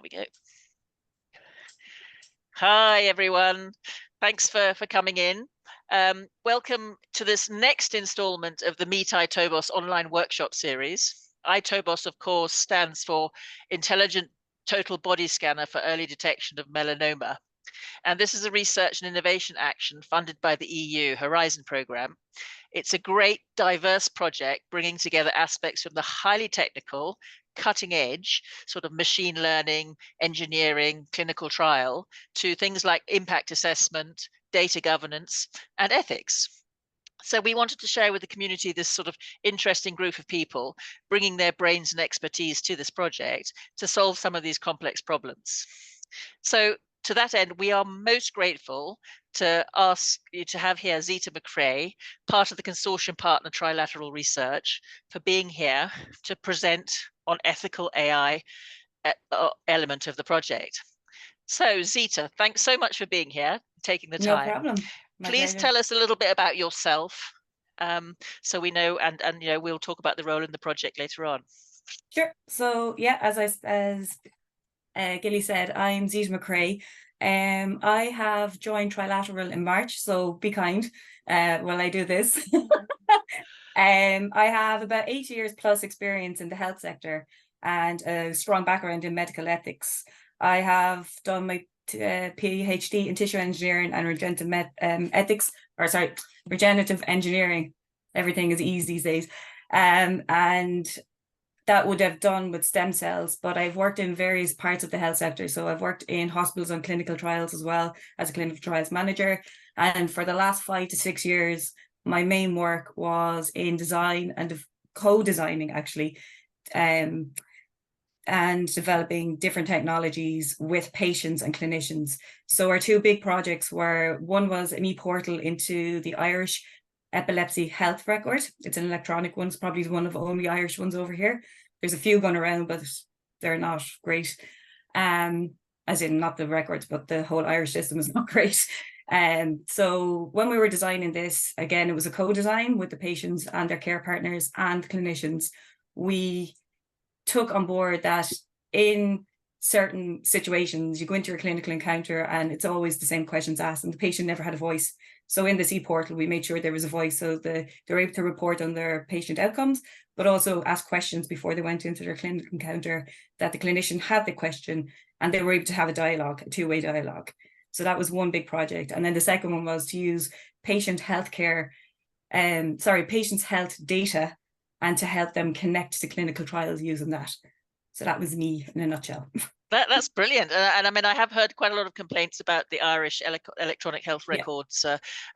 We go. Hi, everyone. Thanks for coming in. Welcome to this next installment of the Meet iToBoS online workshop series. iToBoS, of course, stands for Intelligent Total Body Scanner for Early Detection of Melanoma. And this is a research and innovation action funded by the EU Horizon programme. It's a great, diverse project bringing together aspects from the highly technical, cutting edge sort of machine learning, engineering, clinical trial to things like impact assessment, data governance, and ethics. So we wanted to share with the community this sort of interesting group of people bringing their brains and expertise to this project to solve some of these complex problems. So to that end, we are most grateful to ask you to have here Zita McCrea, part of the consortium partner Trilateral Research, for being here to present on ethical AI element of the project. So Zita, thanks so much for being here, taking the time. No problem. Please tell us a little bit about yourself, so we know, and you know, we'll talk about the role in the project later on. Sure. So yeah, as Gilly said, I'm Zita McCrea. I have joined Trilateral in March, so be kind while I do this. I have about 8 years plus experience in the health sector and a strong background in medical ethics. I have done my PhD in tissue engineering and regenerative engineering. Everything is easy these days. And that would have done with stem cells, but I've worked in various parts of the health sector. So I've worked in hospitals on clinical trials as well as a clinical trials manager. And for the last 5 to 6 years, my main work was in design and co-designing actually, and developing different technologies with patients and clinicians. So our two big projects were, one was an e-portal into the Irish epilepsy health record. It's an electronic one. It's probably one of the only Irish ones over here. There's a few going around, but they're not great. As in not the records, but the whole Irish system is not great. So when we were designing this, again, it was a co-design with the patients and their care partners and clinicians. We took on board that in certain situations, you go into your clinical encounter and it's always the same questions asked and the patient never had a voice. So in this e-portal, we made sure there was a voice so they're able to report on their patient outcomes, but also ask questions before they went into their clinical encounter, that the clinician had the question and they were able to have a dialogue, a two-way dialogue. So that was one big project. And then the second one was to use patients' health data and to help them connect to clinical trials using that. So that was me in a nutshell. That's brilliant. And I mean, I have heard quite a lot of complaints about the Irish electronic health records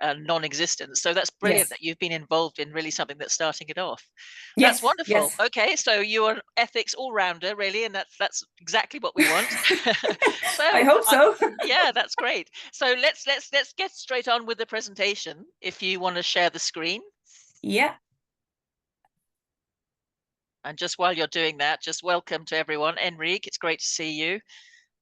non-existence. So that's brilliant that you've been involved in really something that's starting it off. That's wonderful. Yes. Okay, so you're an ethics all-rounder, really, and that's exactly what we want. So I hope so. Yeah, that's great. So let's get straight on with the presentation. If you want to share the screen. Yeah. And just while you're doing that, just welcome to everyone. Enrique, it's great to see you.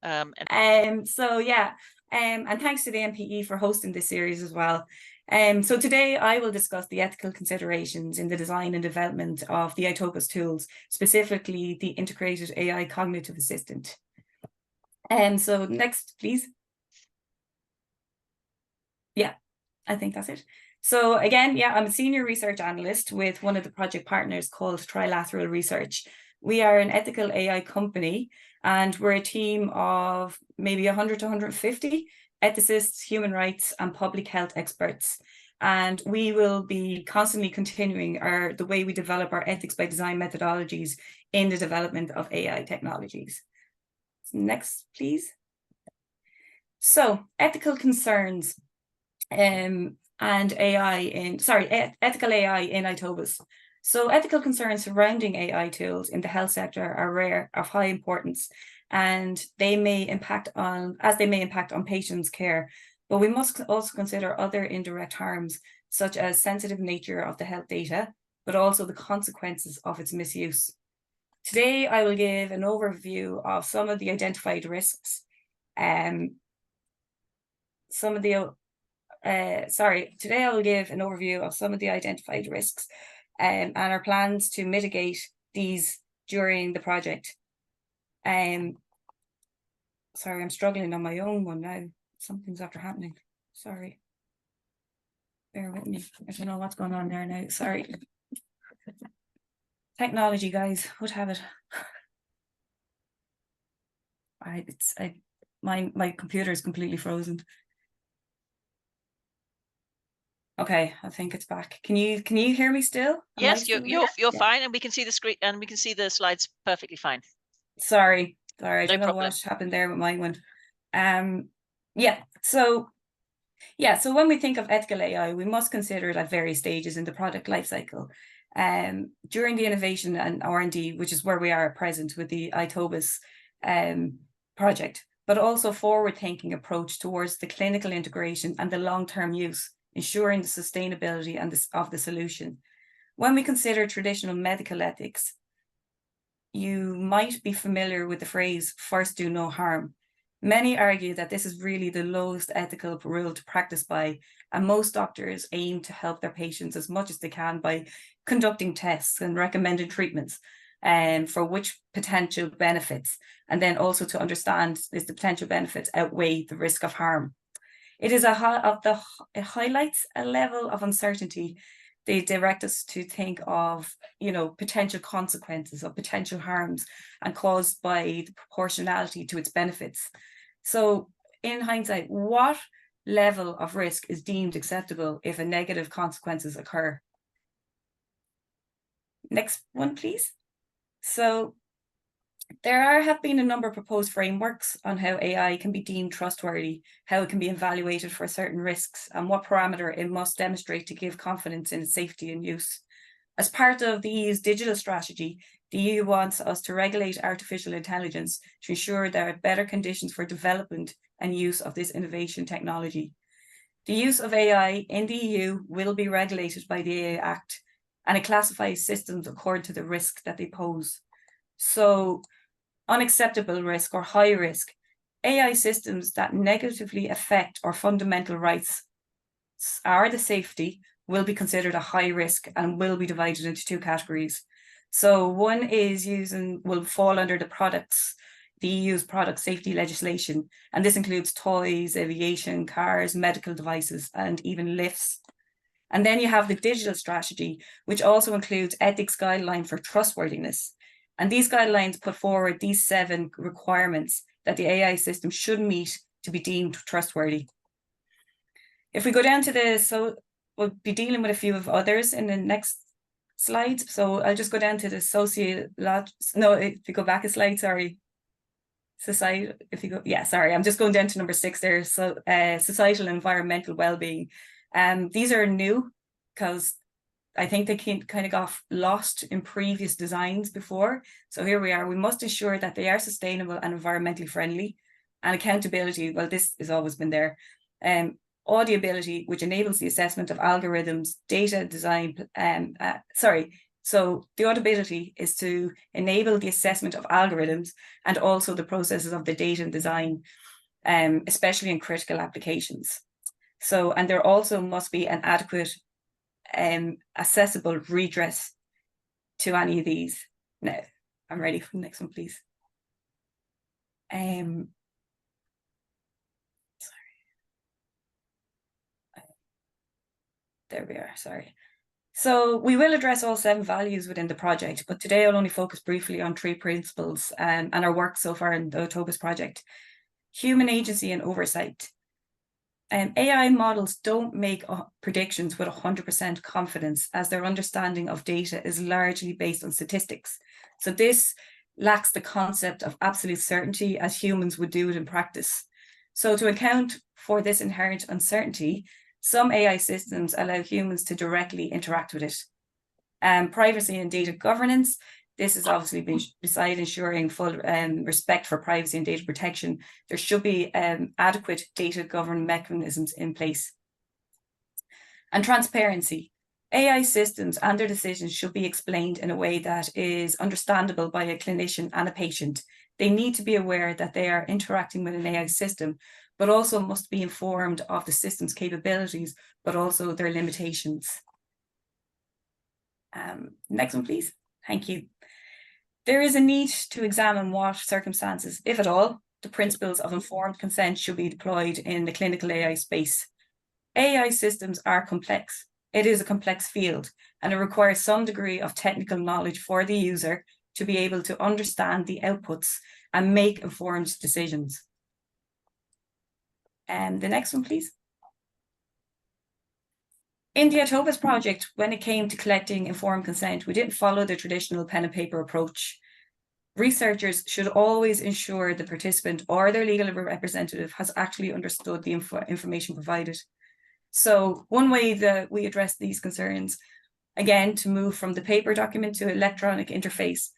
And thanks to the MPE for hosting this series as well. So today I will discuss the ethical considerations in the design and development of the iToBoS tools, specifically the integrated AI cognitive assistant. So next, please. Yeah, I think that's it. So again, I'm a senior research analyst with one of the project partners called Trilateral Research. We are an ethical AI company, and we're a team of maybe 100 to 150 ethicists, human rights, and public health experts. And we will be constantly continuing the way we develop our ethics by design methodologies in the development of AI technologies. Next, please. So ethical concerns. Ethical AI in iToBoS. So ethical concerns surrounding AI tools in the health sector are of high importance, and they may impact on patients' care. But we must also consider other indirect harms, such as sensitive nature of the health data, but also the consequences of its misuse. Today, I will give an overview of some of the identified risks. Today I will give an overview of some of the identified risks and our plans to mitigate these during the project. Sorry, I'm struggling on my own one now. Something's after happening. Sorry. Bear with me. I don't know what's going on there now. Sorry. Technology, guys, would have it. My computer is completely frozen. Okay, I think it's back. Can you hear me still? Yes, you're fine, and we can see the screen, and we can see the slides perfectly fine. Sorry, I don't know problem. what happened there with my one. So when we think of ethical AI, we must consider it at various stages in the product lifecycle. During the innovation and R&D, which is where we are at present with the iToBoS project, but also forward-thinking approach towards the clinical integration and the long-term use, ensuring the sustainability of the solution. When we consider traditional medical ethics, you might be familiar with the phrase, first do no harm. Many argue that this is really the lowest ethical rule to practice by, and most doctors aim to help their patients as much as they can by conducting tests and recommended treatments for which potential benefits, and then also to understand is the potential benefits outweigh the risk of harm. It highlights a level of uncertainty. They direct us to think of, potential consequences of potential harms and caused by the proportionality to its benefits. So in hindsight, what level of risk is deemed acceptable if a negative consequences occur? Next one, please. So there have been a number of proposed frameworks on how AI can be deemed trustworthy, how it can be evaluated for certain risks, and what parameter it must demonstrate to give confidence in its safety and use. As part of the EU's digital strategy, the EU wants us to regulate artificial intelligence to ensure there are better conditions for development and use of this innovation technology. The use of AI in the EU will be regulated by the AI Act, and it classifies systems according to the risk that they pose. So, unacceptable risk or high risk, AI systems that negatively affect our fundamental rights or the safety will be considered a high risk and will be divided into two categories. So one will fall under the EU's product safety legislation, and this includes toys, aviation, cars, medical devices, and even lifts. And then you have the digital strategy, which also includes ethics guidelines for trustworthiness. And these guidelines put forward these 7 requirements that the AI system should meet to be deemed trustworthy. If we go down to we'll be dealing with a few of others in the next slides. So I'll just go down to the if you go back a slide, sorry. I'm just going down to number 6 there. So societal and environmental well-being. These are new because I think they kind of got lost in previous designs before. So here we are. We must ensure that they are sustainable and environmentally friendly. And accountability, well, this has always been there. Audiability, which enables the assessment of algorithms, data design. So the audibility is to enable the assessment of algorithms and also the processes of the data and design, especially in critical applications. So, and there also must be an adequate accessible redress to any of these. Now, I'm ready for the next one, please. Sorry. There we are, sorry. So we will address all 7 values within the project, but today I'll only focus briefly on 3 principles and our work so far in the iToBoS project. Human agency and oversight. AI models don't make predictions with 100% confidence, as their understanding of data is largely based on statistics. So this lacks the concept of absolute certainty as humans would do it in practice. So to account for this inherent uncertainty, some AI systems allow humans to directly interact with it. Privacy and data governance. This is obviously beside ensuring full respect for privacy and data protection. There should be adequate data governance mechanisms in place. And transparency. AI systems and their decisions should be explained in a way that is understandable by a clinician and a patient. They need to be aware that they are interacting with an AI system, but also must be informed of the system's capabilities, but also their limitations. Next one, please. Thank you. There is a need to examine what circumstances, if at all, the principles of informed consent should be deployed in the clinical AI space. AI systems are complex. It is a complex field, and it requires some degree of technical knowledge for the user to be able to understand the outputs and make informed decisions. And the next one, please. In the iToBoS project, when it came to collecting informed consent, we didn't follow the traditional pen and paper approach. Researchers should always ensure the participant or their legal representative has actually understood the information provided. So one way that we address these concerns, again, to move from the paper document to electronic interface,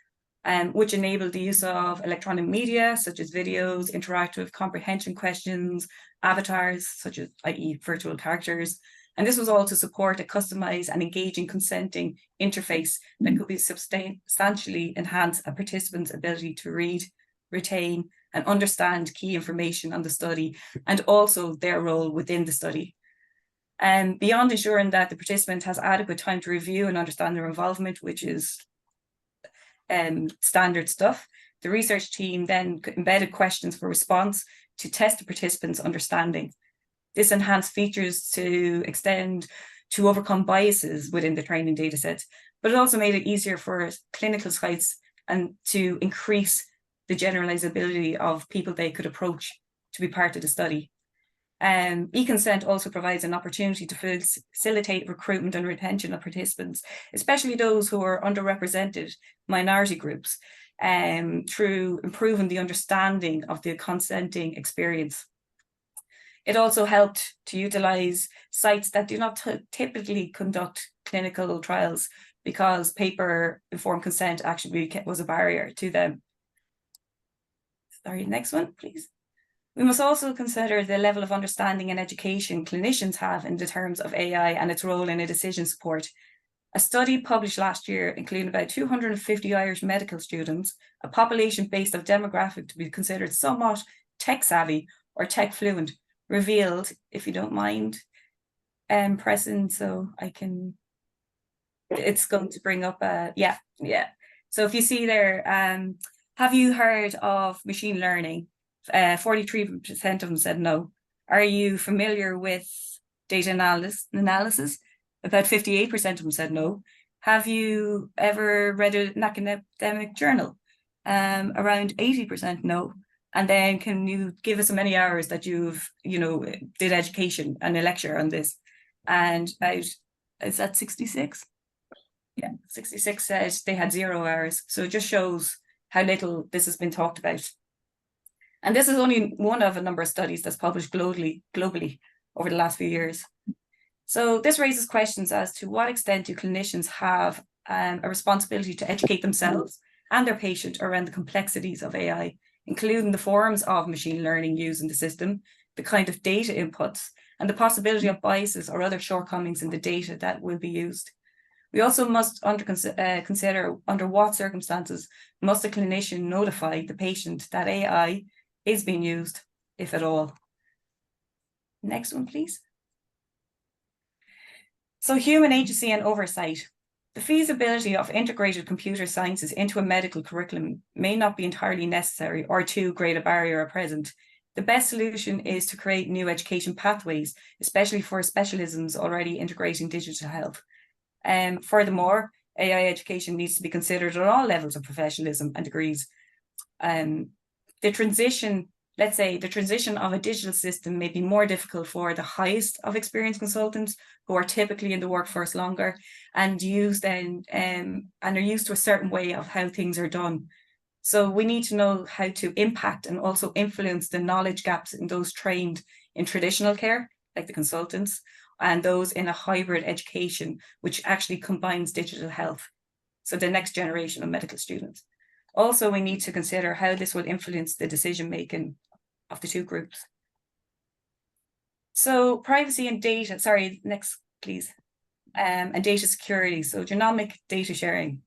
which enabled the use of electronic media, such as videos, interactive comprehension questions, avatars, such as, i.e. virtual characters. And this was all to support a customized and engaging consenting interface that could be substantially enhance a participant's ability to read, retain, and understand key information on the study, and also their role within the study. And beyond ensuring that the participant has adequate time to review and understand their involvement, which is standard stuff, the research team then embedded questions for response to test the participants' understanding. This enhanced features to extend to overcome biases within the training data set, but it also made it easier for clinical sites and to increase the generalizability of people they could approach to be part of the study. E-consent also provides an opportunity to facilitate recruitment and retention of participants, especially those who are underrepresented minority groups, through improving the understanding of the consenting experience. It also helped to utilize sites that do not typically conduct clinical trials because paper informed consent actually was a barrier to them. Sorry, next one, please. We must also consider the level of understanding and education clinicians have in the terms of AI and its role in a decision support. A study published last year, including about 250 Irish medical students, a population based on demographic to be considered somewhat tech savvy or tech fluent, revealed, if you don't mind, pressing so I can, it's going to bring up, yeah. So if you see there, have you heard of machine learning? 43% of them said no. Are you familiar with data analysis? About 58% of them said no. Have you ever read an academic journal? Around 80% no. And then can you give us how many hours that you've, did education and a lecture on this? And about, is that 66? Yeah, 66 said they had 0 hours. So it just shows how little this has been talked about. And this is only one of a number of studies that's published globally over the last few years. So this raises questions as to what extent do clinicians have a responsibility to educate themselves and their patient around the complexities of AI, including the forms of machine learning used in the system, the kind of data inputs, and the possibility of biases or other shortcomings in the data that will be used. We also must consider under what circumstances must a clinician notify the patient that AI is being used, if at all. Next one, please. So human agency and oversight. The feasibility of integrated computer sciences into a medical curriculum may not be entirely necessary or too great a barrier at present. The best solution is to create new education pathways, especially for specialisms already integrating digital health. Furthermore, AI education needs to be considered at all levels of professionalism and degrees. The transition of a digital system may be more difficult for the highest of experienced consultants who are typically in the workforce longer and are used to a certain way of how things are done. So we need to know how to impact and also influence the knowledge gaps in those trained in traditional care, like the consultants, and those in a hybrid education, which actually combines digital health. So the next generation of medical students. Also, we need to consider how this will influence the decision-making of the two groups. So privacy and data, sorry, next please, and data security, so genomic data sharing.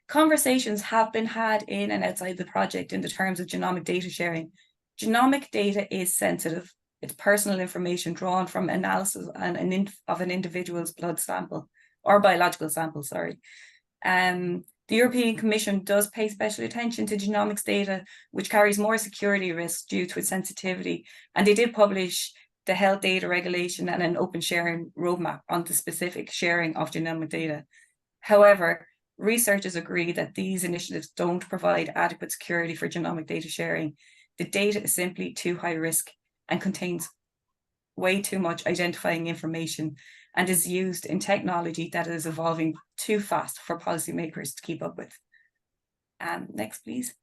Conversations have been had in and outside the project in the terms of genomic data sharing. Genomic data is sensitive. It's personal information drawn from analysis of an individual's blood sample, or biological sample, sorry. The European Commission does pay special attention to genomics data, which carries more security risks due to its sensitivity. And they did publish the health data regulation and an open sharing roadmap on the specific sharing of genomic data. However, researchers agree that these initiatives don't provide adequate security for genomic data sharing. The data is simply too high risk and contains way too much identifying information and is used in technology that is evolving too fast for policymakers to keep up with. Next, please.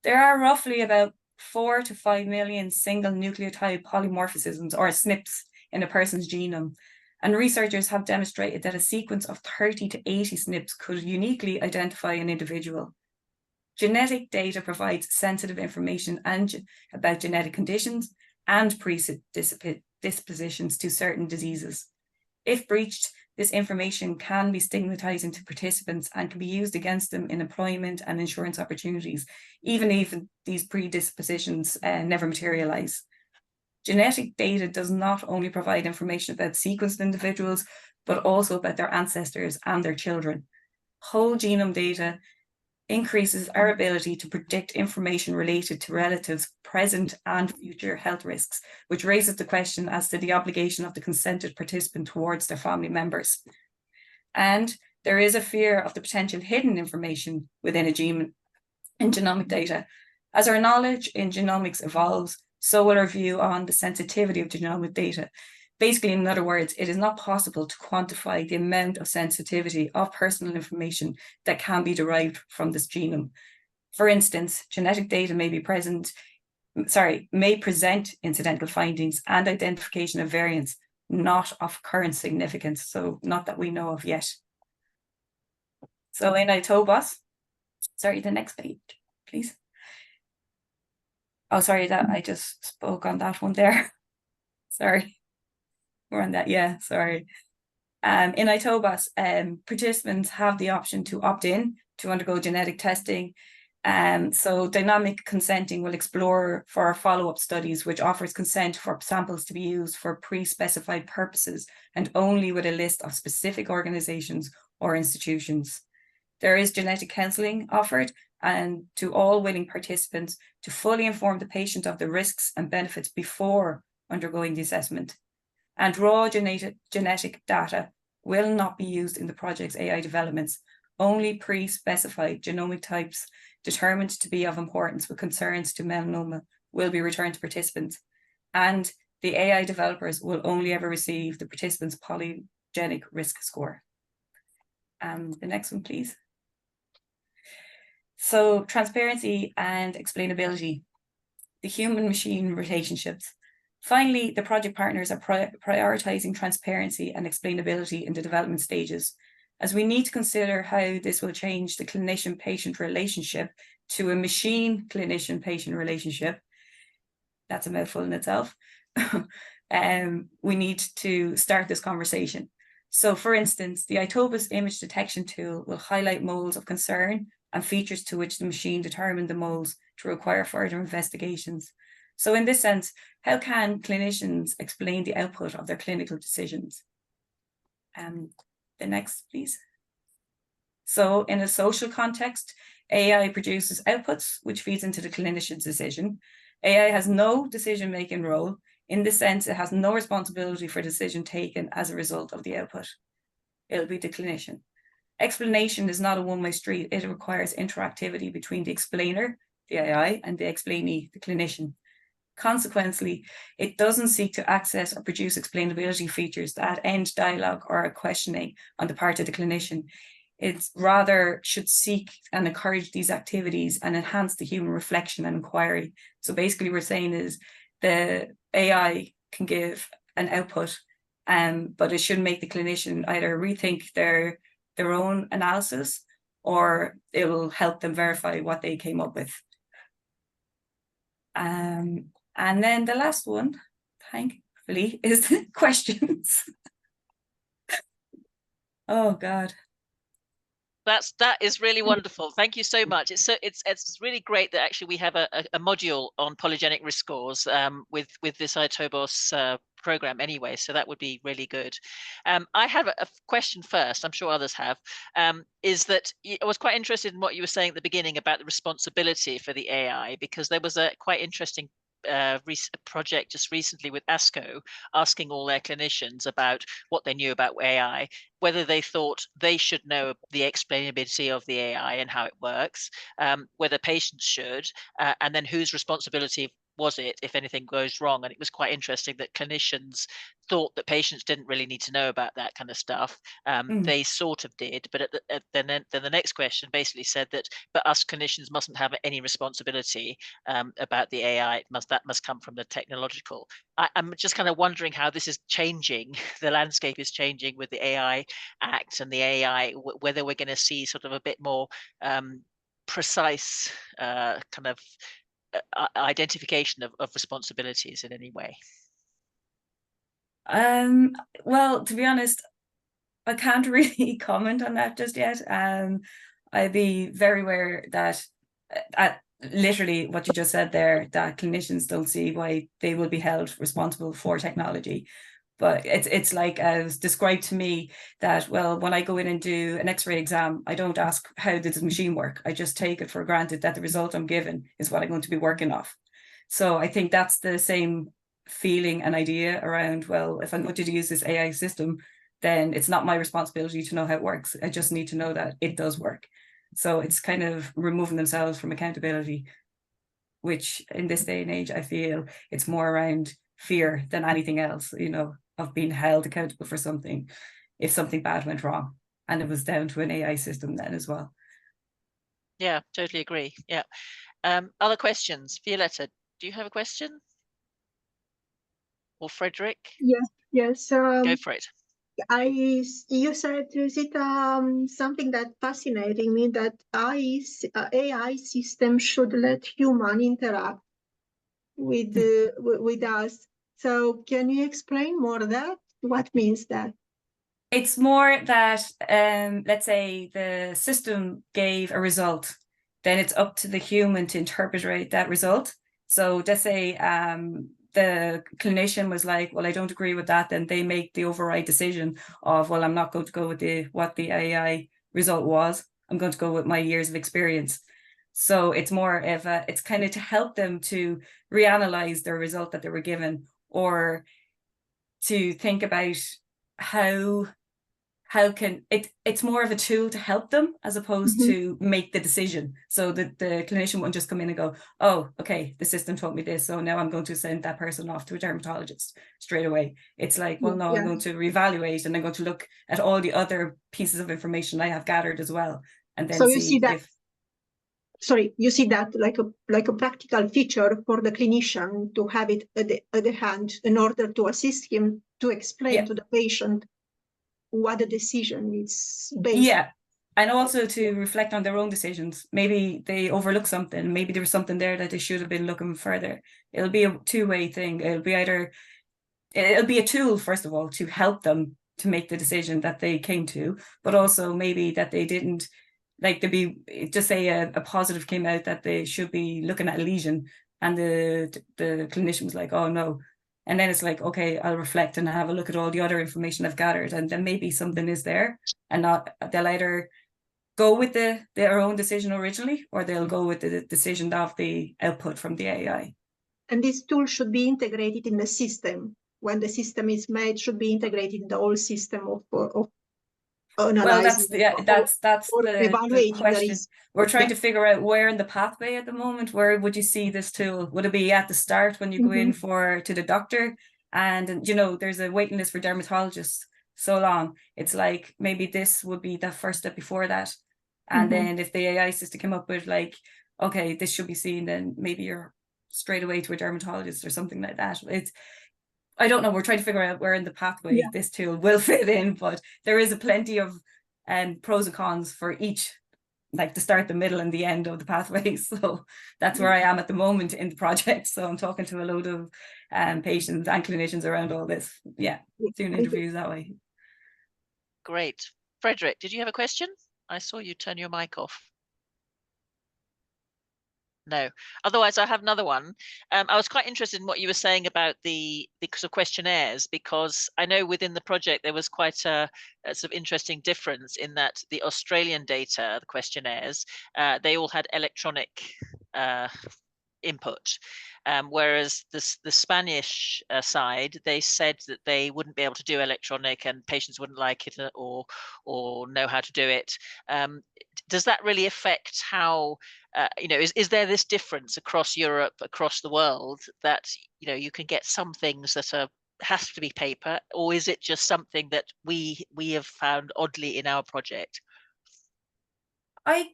There are roughly about 4 to 5 million single nucleotide polymorphisms, or SNPs, in a person's genome. And researchers have demonstrated that a sequence of 30 to 80 SNPs could uniquely identify an individual. Genetic data provides sensitive information about genetic conditions and predispositions to certain diseases. If breached, this information can be stigmatizing to participants and can be used against them in employment and insurance opportunities, even if these predispositions never materialize. Genetic data does not only provide information about sequenced individuals, but also about their ancestors and their children. Whole genome data increases our ability to predict information related to relatives' present and future health risks, which raises the question as to the obligation of the consented participant towards their family members. And there is a fear of the potential hidden information within a gene in genomic data. As our knowledge in genomics evolves, so will our view on the sensitivity of genomic data. Basically, in other words, it is not possible to quantify the amount of sensitivity of personal information that can be derived from this genome. For instance, genetic data may present incidental findings and identification of variants not of current significance, so not that we know of yet. So in iToBoS, the next page, please. Oh, sorry, that I just spoke on that one there. Sorry. We're on that, yeah, sorry. In iToBoS, participants have the option to opt in to undergo genetic testing. So dynamic consenting will explore for our follow-up studies, which offers consent for samples to be used for pre-specified purposes and only with a list of specific organizations or institutions. There is genetic counseling offered and to all willing participants to fully inform the patient of the risks and benefits before undergoing the assessment. And raw genetic data will not be used in the project's AI developments. Only pre-specified genomic types determined to be of importance with concerns to melanoma will be returned to participants. And the AI developers will only ever receive the participants' polygenic risk score. The next one, please. So transparency and explainability, the human-machine relationships. Finally, the project partners are prioritizing transparency and explainability in the development stages, as we need to consider how this will change the clinician-patient relationship to a machine-clinician-patient relationship. That's a mouthful in itself. We need to start this conversation. So for instance, the iToBoS image detection tool will highlight moles of concern and features to which the machine determined the moles to require further investigations. So in this sense, how can clinicians explain the output of their clinical decisions? The next, please. So in a social context, AI produces outputs, which feeds into the clinician's decision. AI has no decision-making role. In this sense, it has no responsibility for decision taken as a result of the output. It'll be the clinician. Explanation is not a one-way street. It requires interactivity between the explainer, the AI, and the explainee, the clinician. Consequently, it doesn't seek to access or produce explainability features that end dialogue or questioning on the part of the clinician. It rather should seek and encourage these activities and enhance the human reflection and inquiry. So basically we're saying is the AI can give an output, but it should make the clinician either rethink their own analysis or it will help them verify what they came up with. And then the last one, thankfully, is the questions. Oh, God. That is really wonderful. Thank you so much. It's really great that actually we have a module on polygenic risk scores with this iToBoS program anyway. So that would be really good. I have a question first. I'm sure others have. Is that I was quite interested in what you were saying at the beginning about the responsibility for the AI, because there was a quite interesting project just recently with ASCO asking all their clinicians about what they knew about AI, whether they thought they should know the explainability of the AI and how it works, whether patients should, and then whose responsibility was it if anything goes wrong. And it was quite interesting that clinicians thought that patients didn't really need to know about that kind of stuff. They sort of did, but then the next question basically said that, but us clinicians mustn't have any responsibility about the AI. That must come from the technological. I'm just kind of wondering how this is changing. The landscape is changing with the AI Act and the AI, whether we're going to see sort of a bit more precise kind of identification of responsibilities in any way. Well, to be honest, I can't really comment on that just yet. I'd be very aware that literally what you just said there, that clinicians don't see why they will be held responsible for technology. But it's like as described to me that, well, when I go in and do an X-ray exam, I don't ask how did this machine work. I just take it for granted that the result I'm given is what I'm going to be working off. So I think that's the same feeling and idea around, well, if I'm going to use this AI system, then it's not my responsibility to know how it works. I just need to know that it does work. So it's kind of removing themselves from accountability, which in this day and age, I feel it's more around fear than anything else, you know, of being held accountable for something if something bad went wrong. And it was down to an AI system then as well. Yeah, totally agree. Yeah. Other questions? Violetta, do you have a question? Or Frederick? Yes. Go for it. You said, Zita, something that fascinating me, that AI system should let human interact with us. So can you explain more that? What means that? It's more that, let's say the system gave a result, then it's up to the human to interpret that result. So let's say the clinician was like, well, I don't agree with that, then they make the override decision of, well, I'm not going to go with what the AI result was. I'm going to go with my years of experience. So it's more of it's kind of to help them to reanalyze their result that they were given, or to think about how can it's more of a tool to help them as opposed to make the decision. So that the clinician won't just come in and go, oh, okay, the system taught me this, so now I'm going to send that person off to a dermatologist straight away. It's like, well, no, I'm going to reevaluate, and I'm going to look at all the other pieces of information I have gathered as well, and then see if you see that like a practical feature for the clinician to have it at the hand in order to assist him to explain to the patient what the decision is based on. And also to reflect on their own decisions. Maybe they overlook something, maybe there was something there that they should have been looking further. It'll be a two-way thing. It'll be a tool, first of all, to help them to make the decision that they came to, but also maybe that they didn't, like, to be, just say a positive came out that they should be looking at a lesion, and the clinician was like, oh no. And then it's like, okay, I'll reflect and have a look at all the other information I've gathered, and then maybe something is there, and they'll either go with their own decision originally, or they'll go with the decision of the output from the AI. And this tool should be integrated in the system. When the system is made, should be integrated in the whole system of analyzing. Well, that's the question. We're trying to figure out where in the pathway at the moment, where would you see this tool? Would it be at the start when you go in to the doctor? And, you know, there's a waiting list for dermatologists so long. It's like, maybe this would be the first step before that. And then if the AI system came up with like, okay, this should be seen, then maybe you're straight away to a dermatologist or something like that. I don't know. We're trying to figure out where in the pathway this tool will fit in, but there is a plenty of pros and cons for each, like the start, the middle, and the end of the pathway. So that's where I am at the moment in the project. So I'm talking to a load of patients and clinicians around all this. Yeah, doing interviews that way. Great. Frederick, did you have a question? I saw you turn your mic off. No. Otherwise, I have another one. I was quite interested in what you were saying about the sort of questionnaires, because I know within the project there was quite a sort of interesting difference in that the Australian data, the questionnaires, they all had electronic input, whereas the Spanish side, they said that they wouldn't be able to do electronic and patients wouldn't like it or know how to do it. Does that really affect how, you know, is there this difference across Europe, across the world, that, you know, you can get some things that are has to be paper, or is it just something that we have found oddly in our project? I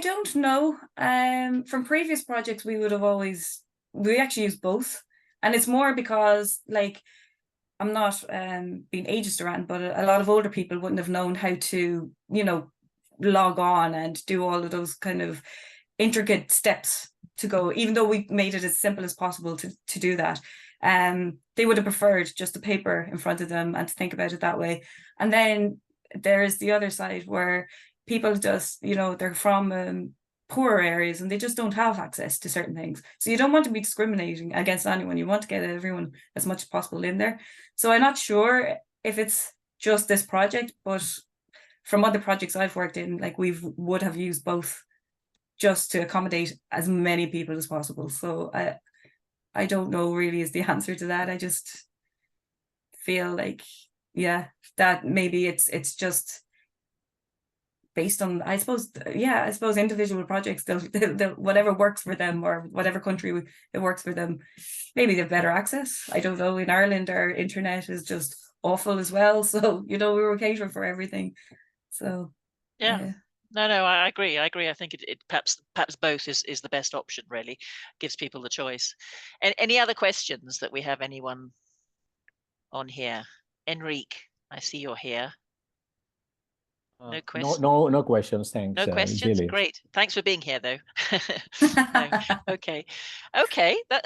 don't know. From previous projects, we actually use both, and it's more because, like, I'm not being ageist around, but a lot of older people wouldn't have known how to, you know, log on and do all of those kind of intricate steps to go, even though we made it as simple as possible to do that. They would have preferred just the paper in front of them and to think about it that way. And then there's the other side where people just, you know, they're from poorer areas and they just don't have access to certain things. So you don't want to be discriminating against anyone. You want to get everyone as much as possible in there. So I'm not sure if it's just this project, but from other projects I've worked in, like, would have used both just to accommodate as many people as possible. So I don't know really is the answer to that. I just feel like, yeah, that maybe it's just based on, I suppose individual projects, they'll whatever works for them, or whatever country it works for them, maybe they have better access. I don't know. In Ireland, our internet is just awful as well. So, you know, we were catering for everything. So yeah. No, I agree. I think it perhaps both is the best option, really. Gives people the choice. And any other questions that we have? Anyone on here? Enrique, I see you're here. No questions. No questions. Thanks. No questions. Julie. Great. Thanks for being here, though. No. Okay.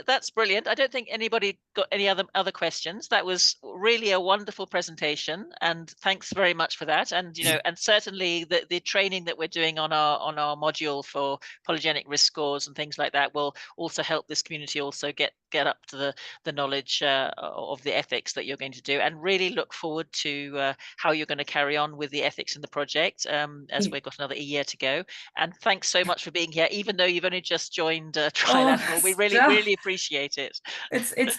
That's brilliant. I don't think anybody got any other questions. That was really a wonderful presentation, and thanks very much for that. And, you know, and certainly the training that we're doing on our module for polygenic risk scores and things like that will also help this community also get up to the knowledge of the ethics that you're going to do, and really look forward to how you're going to carry on with the ethics in the project as we've got another year to go. And thanks so much for being here, even though you've only just joined Trilateral. We really appreciate it. It's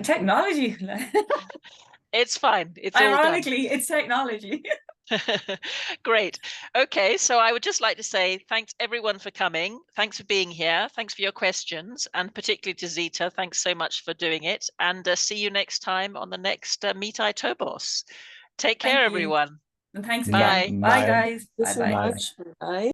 technology. It's fine. It's ironically, it's technology. Great. Okay, so I would just like to say thanks everyone for coming. Thanks for being here. Thanks for your questions, and particularly to Zita. Thanks so much for doing it. And see you next time on the next Meet iToBoS. Take care, everyone. And thanks Bye. again. Bye, guys. Thank you so Bye. much. Bye.